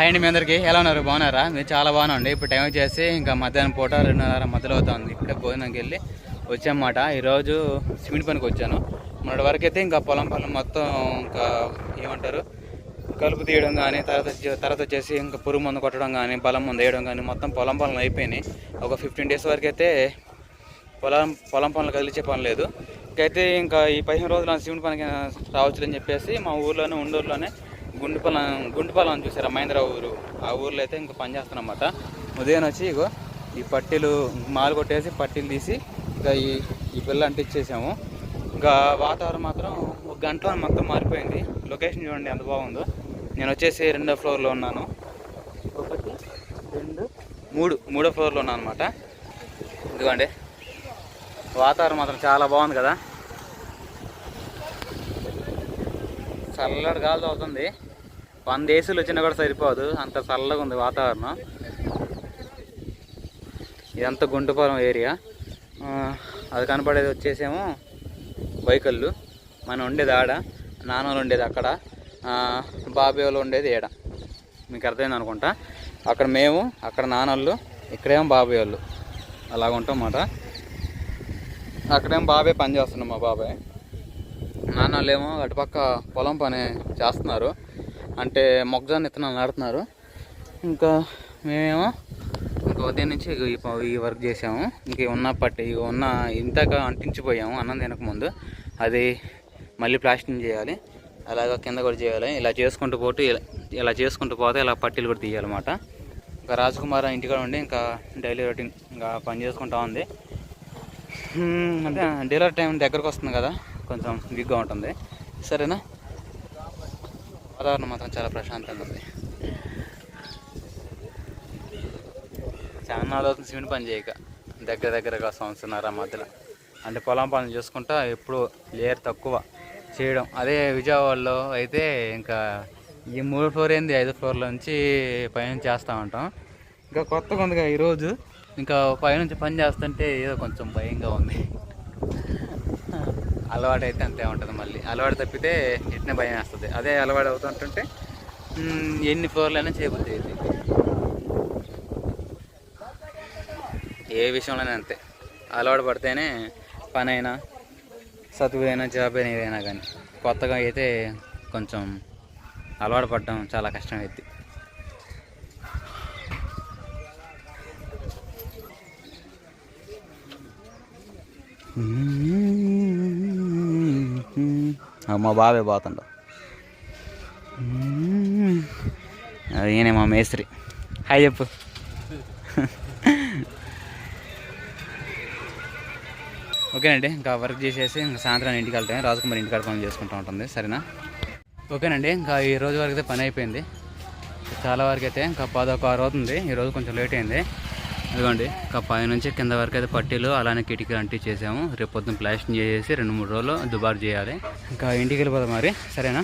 Hi అండి, మీ అందరికీ ఎలా ఉన్నారు? బాగున్నారా? మీరు చాలా బాగున్నాండి. ఇప్పుడు టైం వచ్చేసి ఇంకా మధ్యాహ్నం పూట 2:30 మధ్యలో అవుతుంది. ఇక్కడే భోజనంకి వెళ్ళి వచ్చామన్నమాట. ఈరోజు సిమెంట్ పనికి వచ్చాను. మొన్నటి వరకు అయితే ఇంకా పొలం మొత్తం ఇంకా ఏమంటారు కలుపు తీయడం కానీ, తర్వాత వచ్చేసి ఇంకా పురుగు మందు కొట్టడం కానీ, బలం మందు వేయడం కానీ మొత్తం పొలం పనులు అయిపోయినాయి. ఒక 15 days వరకు అయితే పొలం పనులు కదిలించే పని లేదు. ఇంకైతే ఇంకా ఈ 15 రోజులు సిమెంట్ పనికి రావచ్చులని చెప్పేసి మా ఊర్లోనే ఉండూరులోనే గుంటుపాలెం చూసారా, మహేంద్ర ఊరు, ఆ ఊర్లో అయితే ఇంకా పని చేస్తానమాట. ఉదయం వచ్చి ఇగో ఈ పట్టీలు మాలు కొట్టేసి పట్టీలు తీసి ఇంకా ఈ పిల్ల అంటించేసాము. ఇంకా వాతావరణం మాత్రం ఒక గంటలో మొత్తం మారిపోయింది. లొకేషన్ చూడండి ఎంత బాగుందో. నేను వచ్చేసి 2వ ఫ్లోర్లో ఉన్నాను. 1 2 3 3వ ఫ్లోర్లో ఉన్నాను అనమాట. ఇదిగోండి వాతావరణం మాత్రం చాలా బాగుంది కదా. చల్లటి గాలి అవుతుంది. 100 ఏసీలు వచ్చినా కూడా సరిపోదు, అంత చల్లగా ఉంది వాతావరణం. ఇదంతా గుంటుపాలెం ఏరియా. అది కనపడేది వచ్చేసేమో బైకల్లు. మనం ఉండేది ఆడ, నాన్నోళ్ళు ఉండేది అక్కడ, బాబాయ్ వాళ్ళు ఉండేది ఏడ. మీకు అర్థమైంది అనుకుంటా. అక్కడ మేము, అక్కడ నాన్నోళ్ళు, ఇక్కడేమో బాబాయ్ వాళ్ళు, అలాగ ఉంటాం అన్నమాట. అక్కడేమో బాబాయ్ పని చేస్తున్నాం. మా బాబాయ్ నాన్నోళ్ళు ఏమో అటుపక్క పొలం పని చేస్తున్నారు, అంటే మొక్కజొన్న విత్తనాలు నాటుతున్నారు. ఇంకా మేమేమో ఇంకా ఉదయం నుంచి ఈ వర్క్ చేసాము. ఇంక ఉన్న ఇంతగా అంటించిపోయాము అన్నం తినకముందు. అది మళ్ళీ ప్లాస్టింగ్ చేయాలి, అలాగ కింద కూడా చేయాలి. ఇలా చేసుకుంటూ పోతే ఇలా పట్టీలు కూడా తీయాలన్నమాట. ఇంకా రాజకుమార్ ఇంటికాడ ఉండి ఇంకా డైలీ రొటీన్ ఇంకా పని చేసుకుంటా ఉంది. అంటే డీలర్ టైం దగ్గరకు వస్తుంది కదా, కొంచెం వీక్గా ఉంటుంది. సరేనా. వాతావరణం మాత్రం చాలా ప్రశాంతంగా ఉంది. చాలా అవుతుంది సిమెంట్ పని చేయక, దగ్గరగా 1.5 సంవత్సరం మధ్యలో. అంటే పొలం పనులు చేసుకుంటా ఎప్పుడు లేయర్ తక్కువ చేయడం. అదే విజయవాడలో అయితే ఇంకా ఈ 3వ ఫ్లోర్ ఏంది 5వ ఫ్లోర్ల నుంచి పైనుంచి చేస్తూ ఉంటాం. ఇంకా కొత్తగా ఉందిగా ఈరోజు, ఇంకా పైనుంచి పని చేస్తుంటే ఏదో కొంచెం భయంగా ఉంది. అలవాటు అయితే అంతే ఉంటుంది. మళ్ళీ అలవాటు తప్పితే ఇట్నే భయం వేస్తుంది. అదే అలవాటు అవుతుంటుంటే ఎన్ని ఫ్లోర్లైనా చేయబుద్ధి అవుతుంది. ఏ విషయంలోనే అంతే, అలవాటు పడితేనే పని అయినా, చదువైనా, జాబ్ అయినా, ఏదైనా కానీ. కొత్తగా అయితే కొంచెం అలవాటు పడడం చాలా కష్టం అవుతుంది. మా బాబాయ్ పోతుండ, ఈయనే మా మేస్త్రి. హాయ్ చెప్పు. ఓకేనండి, ఇంకా వర్క్ చేసేసి ఇంకా సాయంత్రం ఇంటికి వెళ్తాం. రాజకుమారి ఇంటికాడ పని చేసుకుంటూ ఉంటుంది. సరేనా. ఓకేనండి, ఇంకా ఈ రోజు వరకు అయితే పని అయిపోయింది. చాలా వరకు అయితే ఇంకా 11 అవుతుంది. ఈరోజు కొంచెం లేట్ అయింది. ఇదిగోండి ఇంకా పై నుంచి కింద వరకు అయితే పట్టీలు అలానే కిటికీలు అంటించేసాము. రేపు పొద్దున్న ప్లాస్టింగ్ చేసేసి 2-3 రోజులు దుబారు చేయాలి. ఇంకా ఇంటికి వెళ్ళిపోతాం మరి. సరేనా.